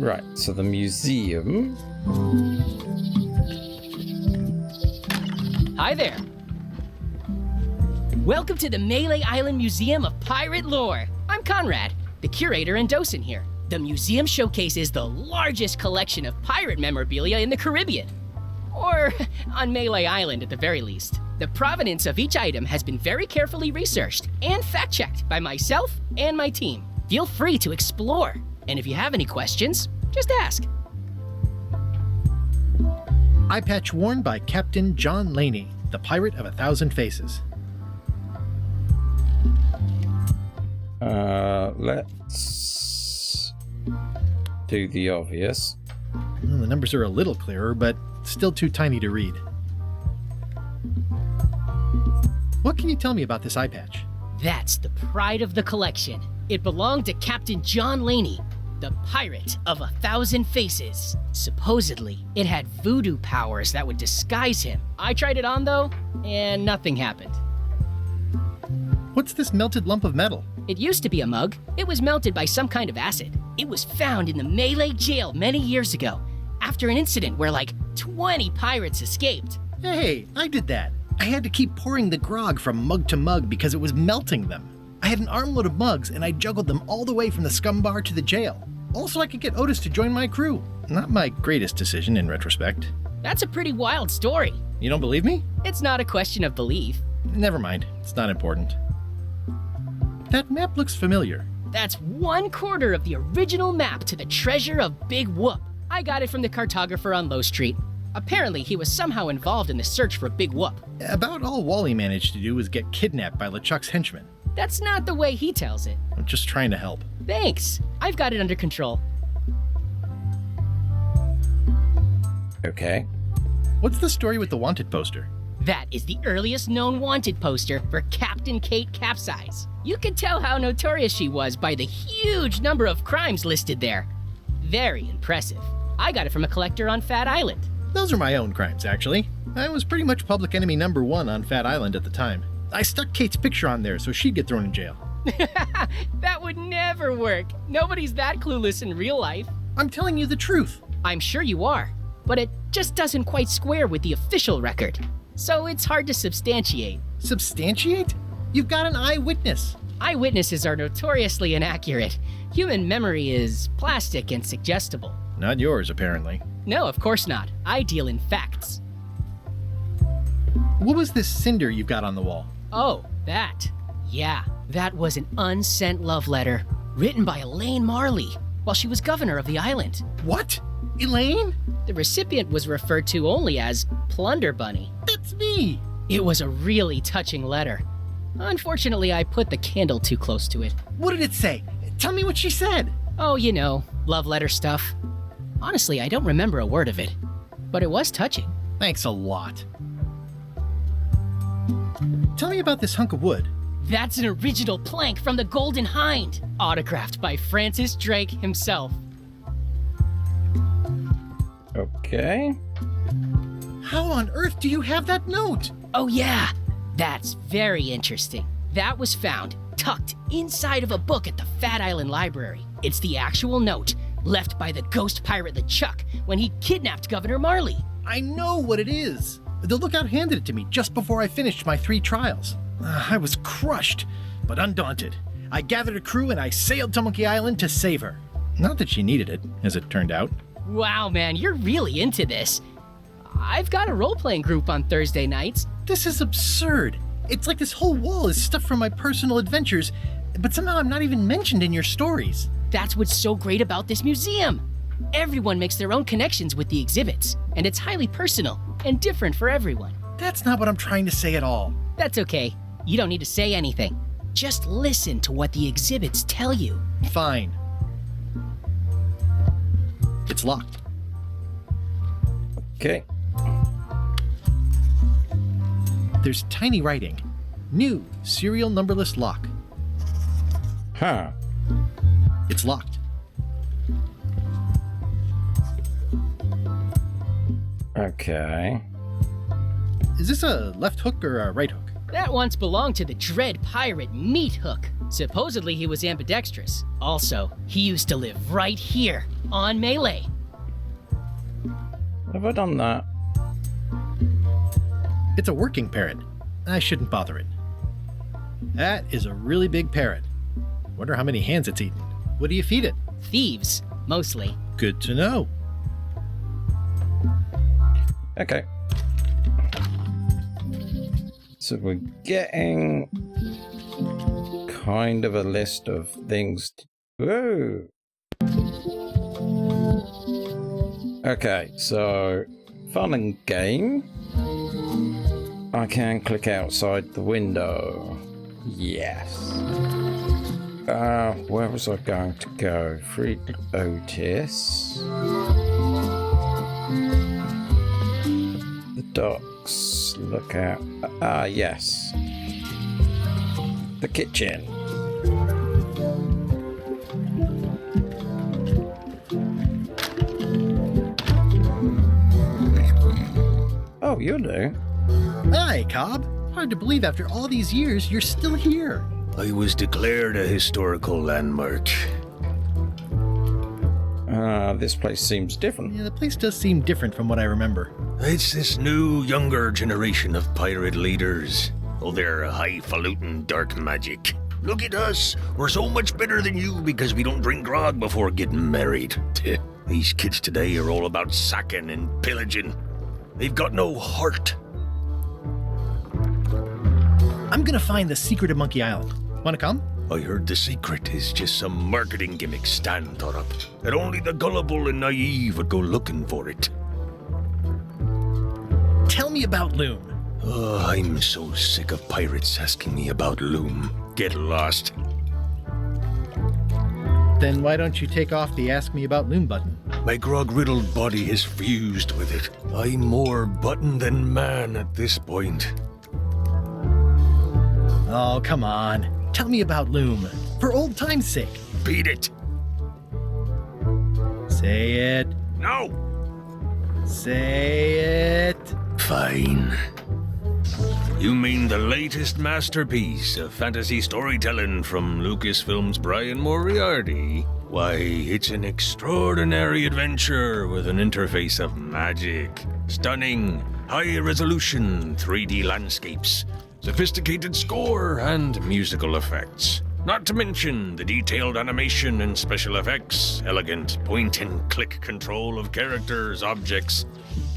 Right, so the museum. Hi there. Welcome to the Melee Island Museum of Pirate Lore. I'm Conrad, the curator and docent here. The museum showcases the largest collection of pirate memorabilia in the Caribbean. Or on Melee Island at the very least. The provenance of each item has been very carefully researched and fact-checked by myself and my team. Feel free to explore. And if you have any questions, just ask. Eye patch worn by Captain John Laney, the Pirate of 1,000 Faces. Let's do the obvious. Well, the numbers are a little clearer, but still too tiny to read. What can you tell me about this eye patch? That's the pride of the collection. It belonged to Captain John Laney, the Pirate of 1,000 Faces. Supposedly, it had voodoo powers that would disguise him. I tried it on though, and nothing happened. What's this melted lump of metal? It used to be a mug. It was melted by some kind of acid. It was found in the Melee jail many years ago, after an incident where like 20 pirates escaped. Hey, I did that. I had to keep pouring the grog from mug to mug because it was melting them. I had an armload of mugs and I juggled them all the way from the scum bar to the jail. Also, I could get Otis to join my crew. Not my greatest decision in retrospect. That's a pretty wild story. You don't believe me? It's not a question of belief. Never mind. It's not important. That map looks familiar. That's 1/4 of the original map to the treasure of Big Whoop. I got it from the cartographer on Low Street. Apparently, he was somehow involved in the search for Big Whoop. About all Wally managed to do was get kidnapped by LeChuck's henchmen. That's not the way he tells it. I'm just trying to help. Thanks. I've got it under control. Okay. What's the story with the wanted poster? That is the earliest known wanted poster for Captain Kate Capsize. You can tell how notorious she was by the huge number of crimes listed there. Very impressive. I got it from a collector on Fat Island. Those are my own crimes, actually. I was pretty much public enemy number 1 on Fat Island at the time. I stuck Kate's picture on there so she'd get thrown in jail. That would never work. Nobody's that clueless in real life. I'm telling you the truth. I'm sure you are, but it just doesn't quite square with the official record. So it's hard to substantiate. Substantiate? You've got an eyewitness. Eyewitnesses are notoriously inaccurate. Human memory is plastic and suggestible. Not yours, apparently. No, of course not. I deal in facts. What was this cinder you've got on the wall? Oh, that. Yeah, that was an unsent love letter written by Elaine Marley while she was governor of the island. What? Elaine? The recipient was referred to only as Plunder Bunny. That's me! It was a really touching letter. Unfortunately, I put the candle too close to it. What did it say? Tell me what she said. Oh, you know, love letter stuff. Honestly, I don't remember a word of it, but it was touching. Thanks a lot. Tell me about this hunk of wood. That's an original plank from the Golden Hind, autographed by Francis Drake himself. Okay. How on earth do you have that note? Oh yeah, that's very interesting. That was found tucked inside of a book at the Fat Island Library. It's the actual note left by the ghost pirate LeChuck when he kidnapped Governor Marley. I know what it is. The lookout handed it to me just before I finished my 3 trials. I was crushed, but undaunted. I gathered a crew and I sailed to Monkey Island to save her. Not that she needed it, as it turned out. Wow, man, you're really into this. I've got a role-playing group on Thursday nights. This is absurd. It's like this whole wall is stuff from my personal adventures, but somehow I'm not even mentioned in your stories. That's what's so great about this museum. Everyone makes their own connections with the exhibits, and it's highly personal and different for everyone. That's not what I'm trying to say at all. That's okay. You don't need to say anything. Just listen to what the exhibits tell you. Fine. It's locked. Okay. There's tiny writing. New serial numberless lock. Huh. It's locked. Okay. Is this a left hook or a right hook? That once belonged to the Dread Pirate Meat Hook. Supposedly he was ambidextrous. Also, he used to live right here, on Melee. Have I done that? It's a working parrot. I shouldn't bother it. That is a really big parrot. Wonder how many hands it's eaten. What do you feed it? Thieves, mostly. Good to know. Okay. So we're getting kind of a list of things. Whoa. Okay, so fun and game. I can click outside the window. Yes. Where was I going to go? Free Otis. The docks. Look at. Yes. The kitchen. Oh, you're new. Hi, Cobb. Hard to believe after all these years you're still here. I was declared a historical landmark. This place seems different. Yeah, the place does seem different from what I remember. It's this new, younger generation of pirate leaders. Oh, they're highfalutin dark magic. Look at us. We're so much better than you because we don't drink grog before getting married. These kids today are all about sacking and pillaging. They've got no heart. I'm gonna find the secret of Monkey Island. Wanna come? I heard the secret is just some marketing gimmick Stan thought up. That only the gullible and naive would go looking for it. Tell me about Loom. Oh, I'm so sick of pirates asking me about Loom. Get lost. Then why don't you take off the Ask Me About Loom button? My grog-riddled body has fused with it. I'm more button than man at this point. Oh, come on. Tell me about Loom. For old time's sake. Beat it. Say it. No. Say it. Fine. You mean the latest masterpiece of fantasy storytelling from Lucasfilm's Brian Moriarty? Why, it's an extraordinary adventure with an interface of magic, stunning, high-resolution 3D landscapes, sophisticated score, and musical effects. Not to mention the detailed animation and special effects, elegant point-and-click control of characters, objects,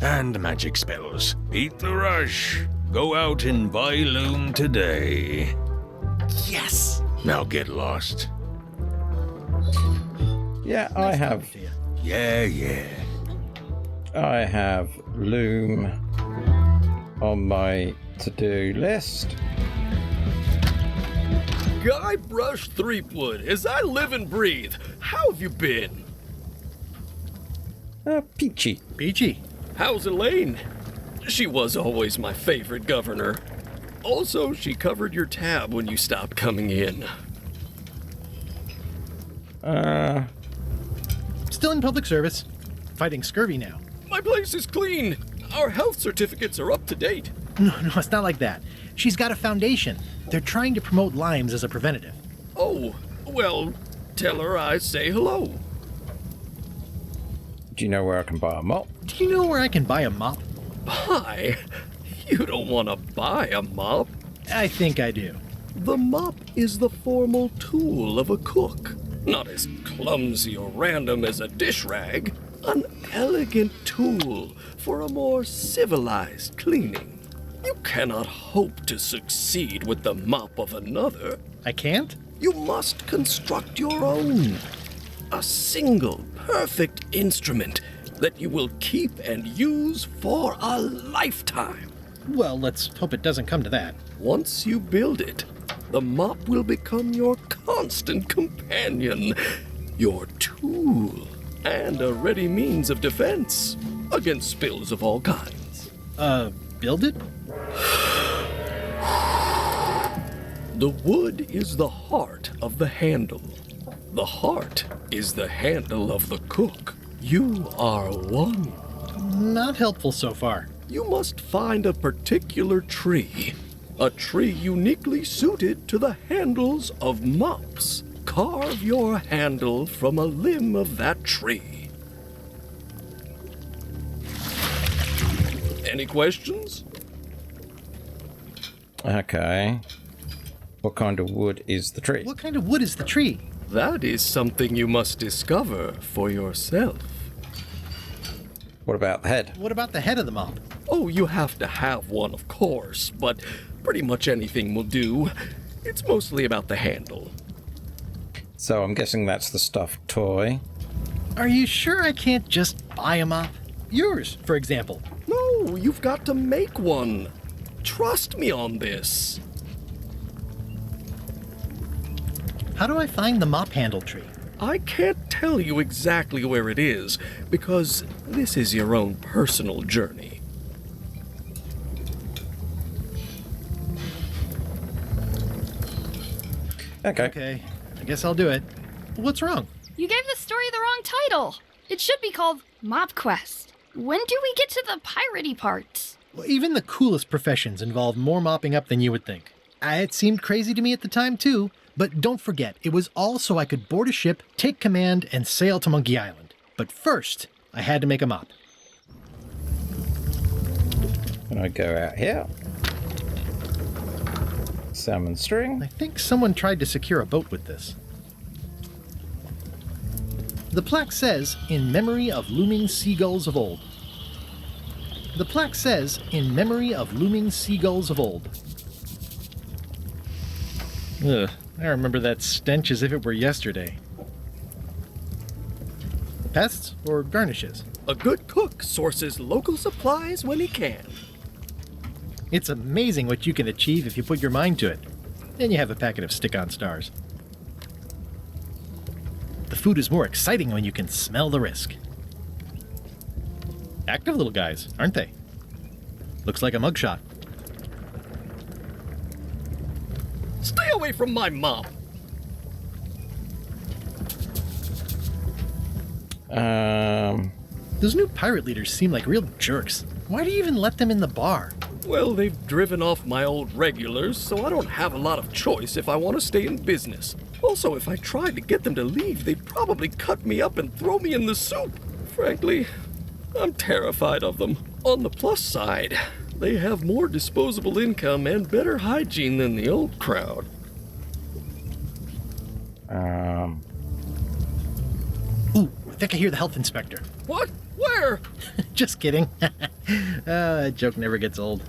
and magic spells. Beat the rush. Go out and buy Loom today. Yes! Now get lost. Yeah, I have. Yeah. I have Loom on my to-do list. Guybrush Threepwood, as I live and breathe, how have you been? Peachy. Peachy. How's Elaine? She was always my favorite governor. Also, she covered your tab when you stopped coming in. Still in public service. Fighting scurvy now. My place is clean. Our health certificates are up to date. No, it's not like that. She's got a foundation. They're trying to promote Lyme's as a preventative. Oh, well, tell her I say hello. Do you know where I can buy a mop? Do you know where I can buy a mop? Buy? You don't want to buy a mop. I think I do. The mop is the formal tool of a cook. Not as clumsy or random as a dish rag. An elegant tool for a more civilized cleaning. You cannot hope to succeed with the mop of another. I can't? You must construct your own. A single, perfect instrument that you will keep and use for a lifetime. Well, let's hope it doesn't come to that. Once you build it, the mop will become your constant companion, your tool, and a ready means of defense against spills of all kinds. Build it? The wood is the heart of the handle. The heart is the handle of the cook. You are one. Not helpful so far. You must find a particular tree, A tree uniquely suited to the handles of mops. Carve your handle from a limb of that tree. Any questions? Okay. What kind of wood is the tree? What kind of wood is the tree? That is something you must discover for yourself. What about the head? What about the head of the mop? Oh, you have to have one, of course, but pretty much anything will do. It's mostly about the handle. So I'm guessing that's the stuffed toy. Are you sure I can't just buy a mop? Yours, for example. No, you've got to make one. Trust me on this. How do I find the mop handle tree? I can't tell you exactly where it is, because this is your own personal journey. Okay, I guess I'll do it. What's wrong? You gave the story the wrong title. It should be called Mop Quest. When do we get to the piratey parts? Well, even the coolest professions involve more mopping up than you would think. It seemed crazy to me at the time, too. But don't forget, it was all so I could board a ship, take command, and sail to Monkey Island. But first, I had to make a mop. And I go out here. Salmon string. I think someone tried to secure a boat with this. The plaque says, in memory of looming seagulls of old. The plaque says, in memory of looming seagulls of old. Ugh, I remember that stench as if it were yesterday. Pests or garnishes? A good cook sources local supplies when he can. It's amazing what you can achieve if you put your mind to it. And you have a packet of stick-on stars. The food is more exciting when you can smell the risk. Active little guys, aren't they? Looks like a mugshot. Stay away from my mop. Those new pirate leaders seem like real jerks. Why do you even let them in the bar? Well, they've driven off my old regulars, so I don't have a lot of choice if I want to stay in business. Also, if I tried to get them to leave, they'd probably cut me up and throw me in the soup. Frankly, I'm terrified of them. On the plus side, they have more disposable income and better hygiene than the old crowd. Ooh, I think I hear the health inspector. What? Where? Just kidding. That joke never gets old.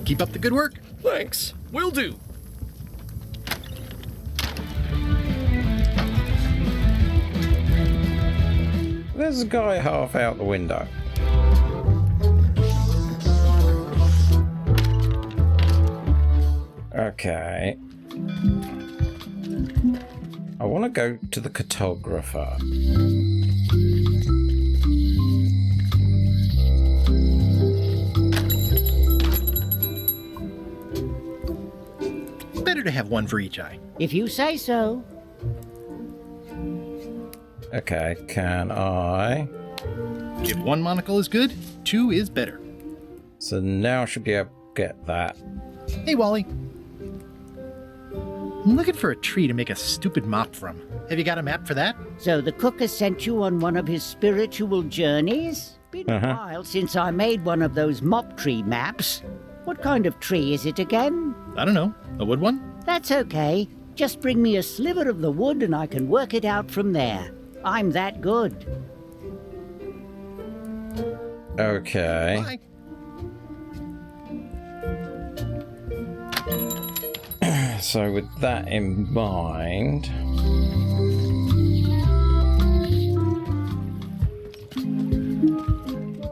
Keep up the good work. Thanks. Will do. There's a guy half out the window. Okay. I want to go to the cartographer. Better to have one for each eye. If you say so. Okay, can I? If one monocle is good, two is better. So now I should be able to get that. Hey, Wally. I'm looking for a tree to make a stupid mop from. Have you got a map for that? So the cook has sent you on one of his spiritual journeys? Been a while since I made one of those mop tree maps. What kind of tree is it again? I don't know. A wood one? That's okay. Just bring me a sliver of the wood and I can work it out from there. I'm that good. Okay. Bye. So with that in mind,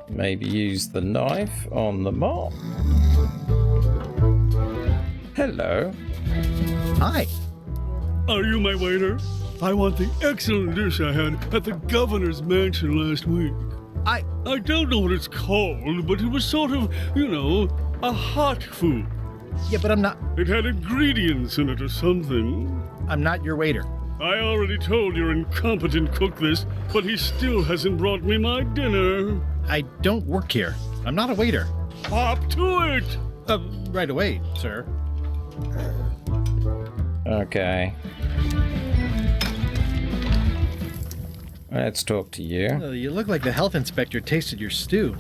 maybe use the knife on the mop. Hello. Hi. Are you my waiter? I want the excellent dish I had at the governor's mansion last week. I don't know what it's called, but it was sort of, a hot food. Yeah, but I'm not It had ingredients in it or something. your waiter. I already told your incompetent cook this, but he still hasn't brought me my dinner. I don't work here. I'm not a waiter. Hop to it! Right away, sir. Okay. Let's talk to you. Well, you look like the health inspector tasted your stew.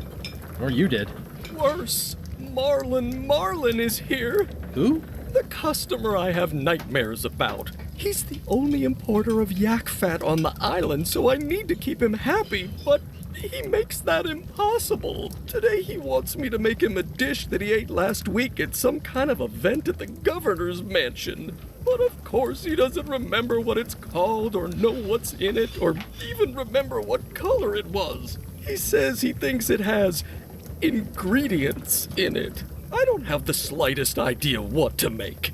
Or you did. Worse, Marlin is here. Who? The customer I have nightmares about. He's the only importer of yak fat on the island, so I need to keep him happy, but he makes that impossible. Today he wants me to make him a dish that he ate last week at some kind of event at the governor's mansion. But of course he doesn't remember what it's called or know what's in it or even remember what color it was. He says he thinks it has ingredients in it. I don't have the slightest idea what to make.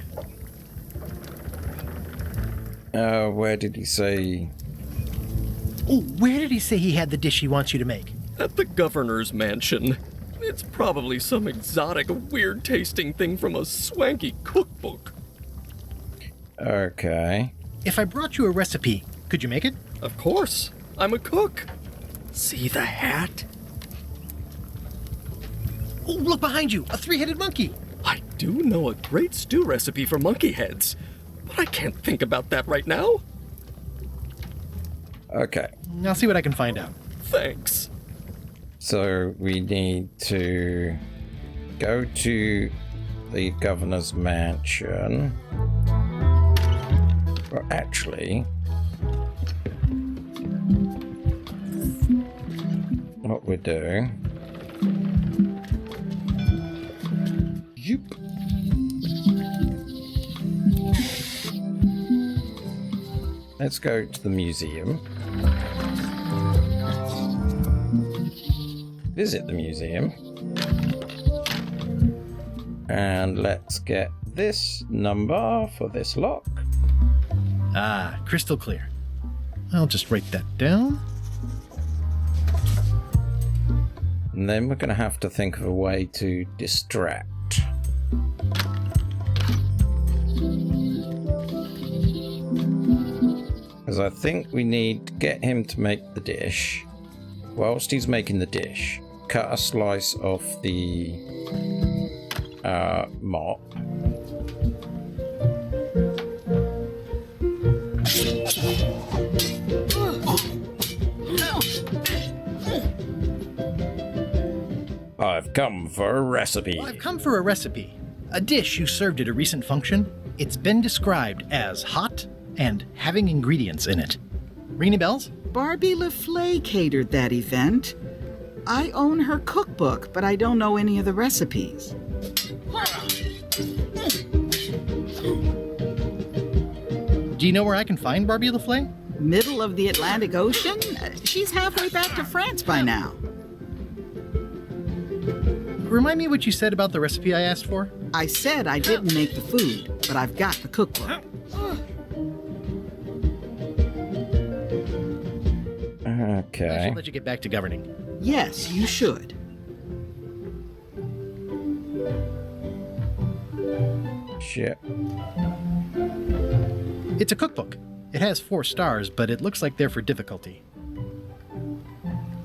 Where did he say? Oh, where did he say he had the dish he wants you to make? At the governor's mansion. It's probably some exotic, weird-tasting thing from a swanky cookbook. Okay. If I brought you a recipe, could you make it? Of course. I'm a cook. See the hat? Oh, look behind you! A three-headed monkey! I do know a great stew recipe for monkey heads, but I can't think about that right now. Okay. I'll see what I can find out. Thanks. So we need to go to the governor's mansion. Well, actually, what we do? Yoop. Let's go to the museum. Visit the museum. And let's get this number for this lock. Ah, crystal clear. I'll just write that down. And then we're going to have to think of a way to distract. Because I think we need to get him to make the dish. Whilst he's making the dish, cut a slice off the mop. I've come for a recipe. Well, I've come for a recipe. A dish you served at a recent function. It's been described as hot and having ingredients in it. Ring any bells? Barbie LaFleur catered that event. I own her cookbook, but I don't know any of the recipes. Do you know where I can find Barbie LaFleur? Middle of the Atlantic Ocean? She's halfway back to France by now. Remind me what you said about the recipe I asked for? I said I didn't make the food, but I've got the cookbook. I Okay. should let you get back to governing. Yes, you should. Shit. It's a cookbook. It has 4 stars, but it looks like they're for difficulty.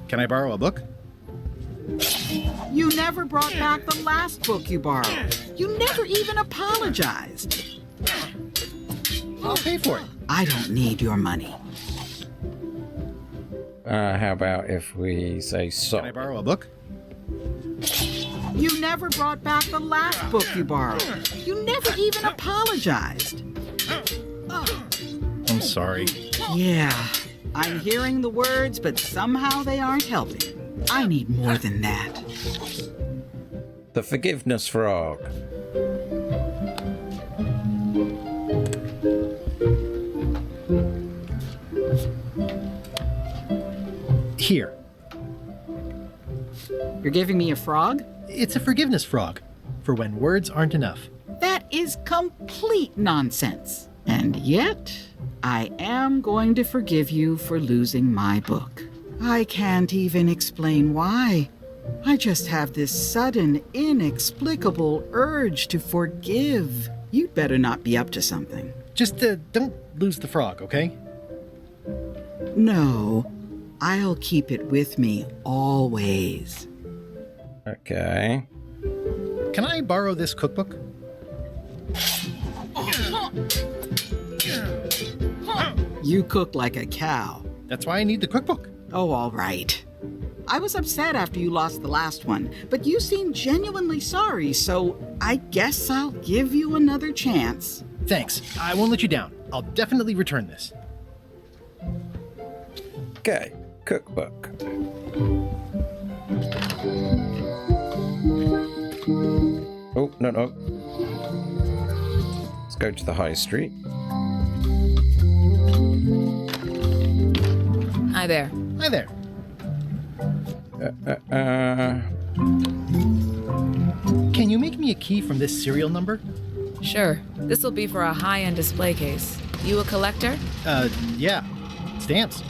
Can I borrow a book? You never brought back the last book you borrowed. You never even apologized. I'll pay for it. I don't need your money. How about if we say so? Can I borrow a book? You never brought back the last book you borrowed. You never even apologized. I'm sorry. Yeah, I'm hearing the words, but somehow they aren't helping. I need more than that. The forgiveness frog. Here. You're giving me a frog? It's a forgiveness frog, for when words aren't enough. That is complete nonsense. And yet, I am going to forgive you for losing my book. I can't even explain why. I just have this sudden, inexplicable urge to forgive. You'd better not be up to something. Just don't lose the frog, okay? No, I'll keep it with me always. Okay. Can I borrow this cookbook? You cook like a cow. That's why I need the cookbook. Oh, all right. I was upset after you lost the last one, but you seemed genuinely sorry, so I guess I'll give you another chance. Thanks. I won't let you down. I'll definitely return this. Okay, cookbook. Oh, no. Let's go to the high street. Hi there. Hi there. Can you make me a key from this serial number? Sure. This will be for a high-end display case. You a collector? Yeah. Stamps.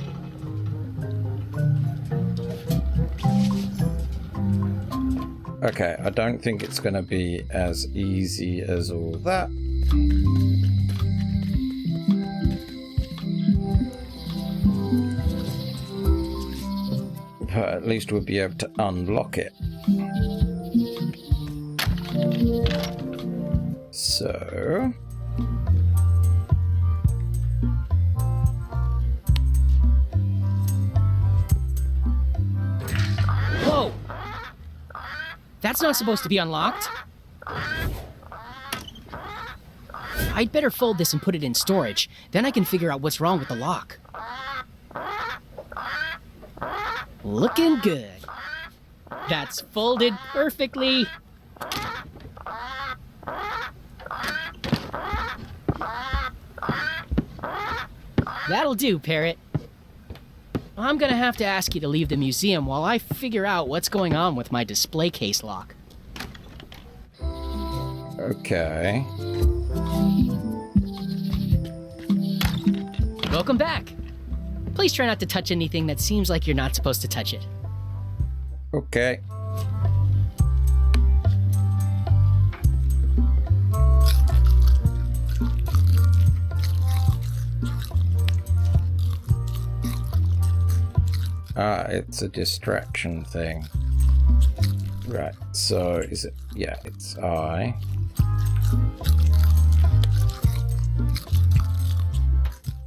Okay, I don't think it's going to be as easy as all that. But at least we'll be able to unlock it. So... Whoa! That's not supposed to be unlocked. I'd better fold this and put it in storage. Then I can figure out what's wrong with the lock. Looking good. That's folded perfectly. That'll do, Parrot. I'm gonna have to ask you to leave the museum while I figure out what's going on with my display case lock. Okay. Welcome back. Please try not to touch anything that seems like you're not supposed to touch it. Okay. It's a distraction thing. Right, so is it? Yeah, it's I.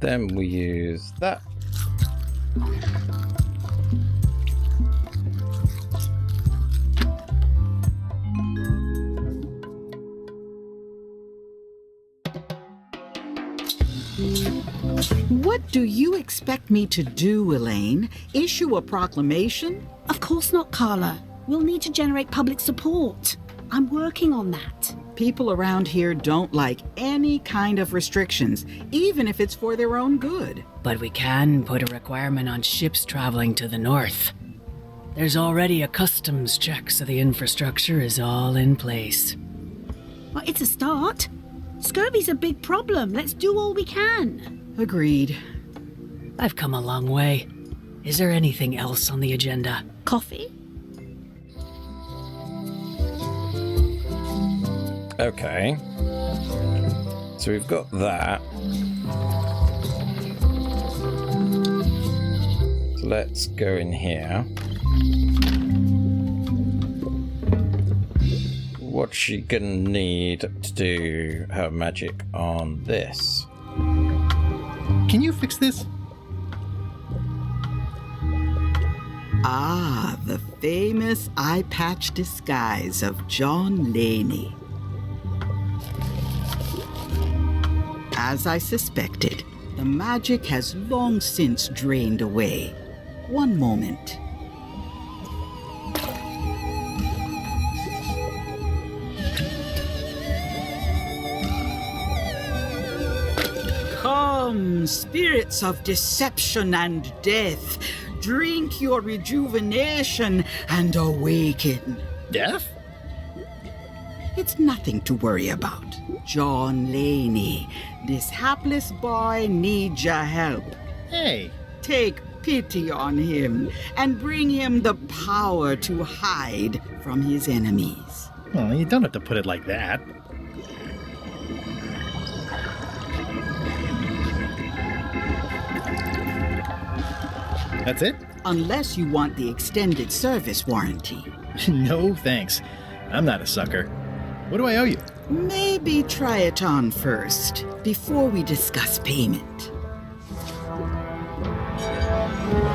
Then we use that. What do you expect me to do, Elaine? Issue a proclamation? Of course not, Carla. We'll need to generate public support. I'm working on that. People around here don't like any kind of restrictions, even if it's for their own good. But we can put a requirement on ships traveling to the north. There's already a customs check, so the infrastructure is all in place. Well, it's a start. Scurvy's a big problem. Let's do all we can. Agreed. I've come a long way. Is there anything else on the agenda? Coffee? Okay. So we've got that. So let's go in here. What's she gonna need to do her magic on this? Can you fix this? Ah, the famous eye patch disguise of John Laney. As I suspected, the magic has long since drained away. One moment. Come, spirits of deception and death, drink your rejuvenation and awaken. Death? It's nothing to worry about. John Laney, this hapless boy needs your help. Hey. Take pity on him and bring him the power to hide from his enemies. Well, you don't have to put it like that. That's it? Unless you want the extended service warranty. No, thanks. I'm not a sucker. What do I owe you? Maybe try it on first, before we discuss payment.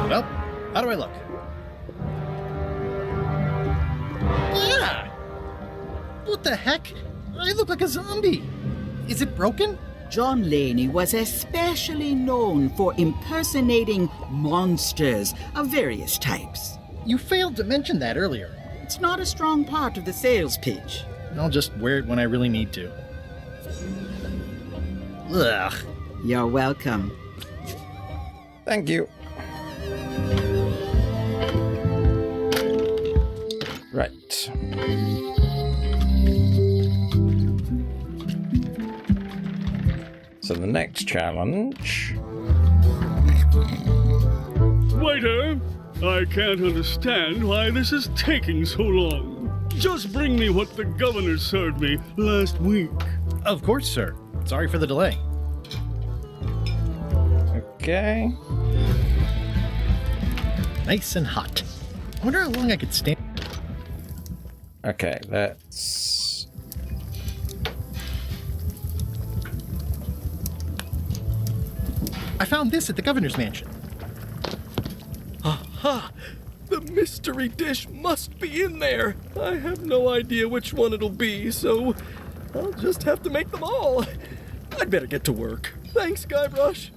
Well, how do I look? Ah! What the heck? I look like a zombie. Is it broken? John Laney was especially known for impersonating monsters of various types. You failed to mention that earlier. It's not a strong part of the sales pitch. I'll just wear it when I really need to. Ugh. You're welcome. Thank you. Right. So the next challenge... Waiter, I can't understand why this is taking so long. Just bring me what the governor served me last week. Of course, sir. Sorry for the delay. Okay. Nice and hot. I wonder how long I could stand. Okay, let's... I found this at the governor's mansion. Aha! The mystery dish must be in there. I have no idea which one it'll be, so I'll just have to make them all. I'd better get to work. Thanks, Guybrush.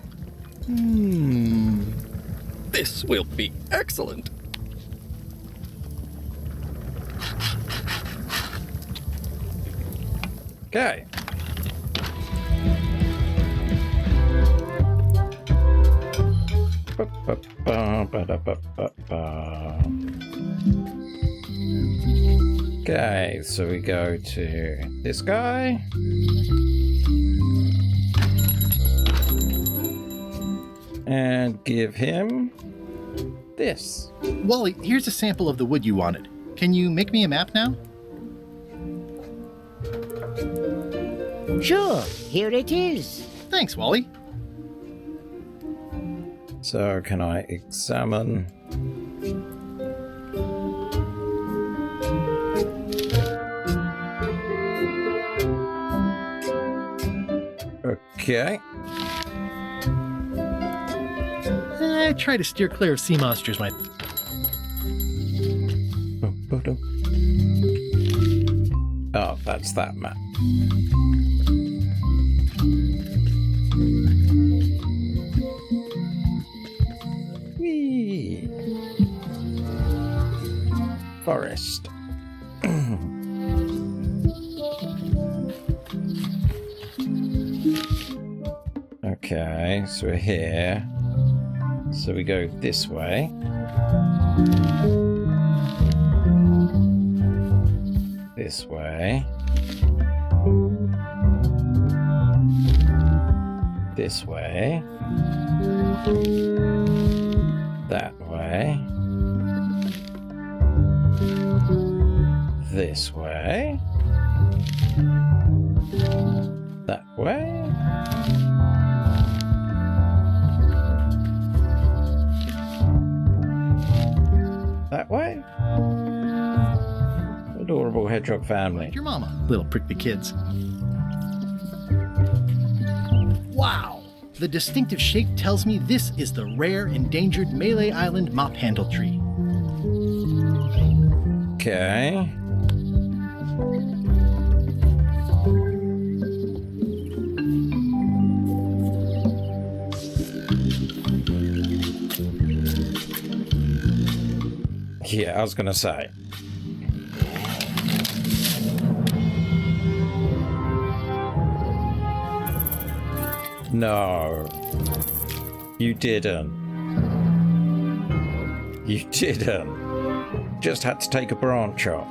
This will be excellent. Okay. Okay, so we go to this guy. And give him this. Wally, here's a sample of the wood you wanted. Can you make me a map now? Sure, here it is. Thanks, Wally. So can I examine? Okay. I try to steer clear of sea monsters, my... Oh, that's that map. Whee! Forest. Okay, so we're here. So we go this way. This way. This way. That way. This way. That way. That way. Adorable hedgehog family. Your mama, little prickly kids. Wow! The distinctive shape tells me this is the rare, endangered Malay Island mop handle tree. Okay. Yeah, I was gonna say. No. You didn't. You didn't. Just had to take a branch off.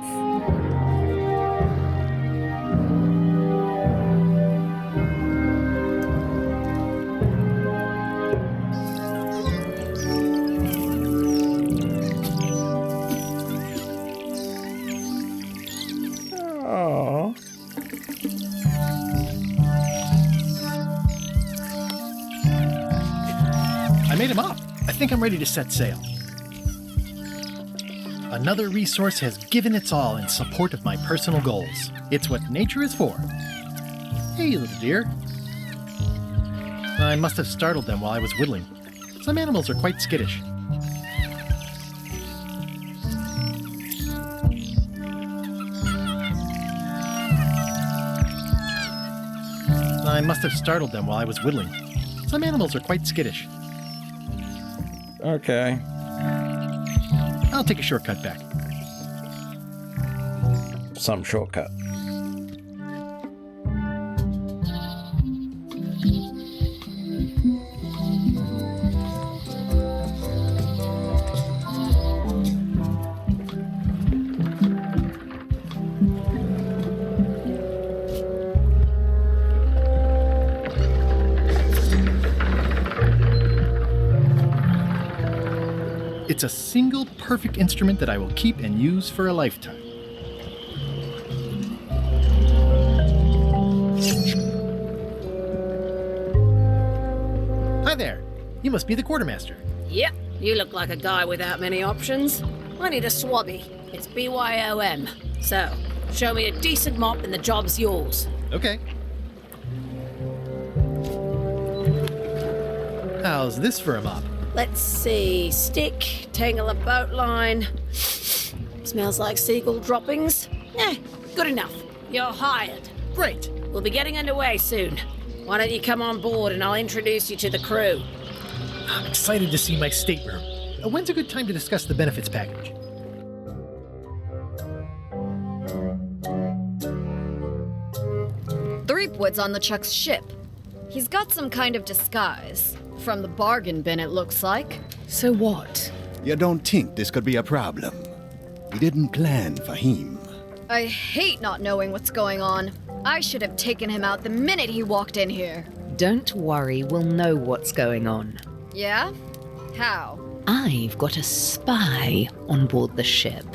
I made him up. I think I'm ready to set sail. Another resource has given its all in support of my personal goals. It's what nature is for. Hey, little dear. I must have startled them while I was whittling. Some animals are quite skittish. I must have startled them while I was whittling. Some animals are quite skittish. Okay. I'll take a shortcut back. Some shortcut. It's a single perfect instrument that I will keep and use for a lifetime. Hi there. You must be the quartermaster. Yep, you look like a guy without many options. I need a swabby. It's BYOM. So, show me a decent mop and the job's yours. Okay. How's this for a mop? Let's see. Stick, tangle a boat line. Smells like seagull droppings. Good enough. You're hired. Great. We'll be getting underway soon. Why don't you come on board and I'll introduce you to the crew. I'm excited to see my stateroom. When's a good time to discuss the benefits package? Threepwood's on LeChuck's ship. He's got some kind of disguise. From the bargain bin, it looks like. So what? You don't think this could be a problem? We didn't plan for him. I hate not knowing what's going on. I should have taken him out the minute he walked in here. Don't worry, we'll know what's going on. Yeah? How? I've got a spy on board the ship.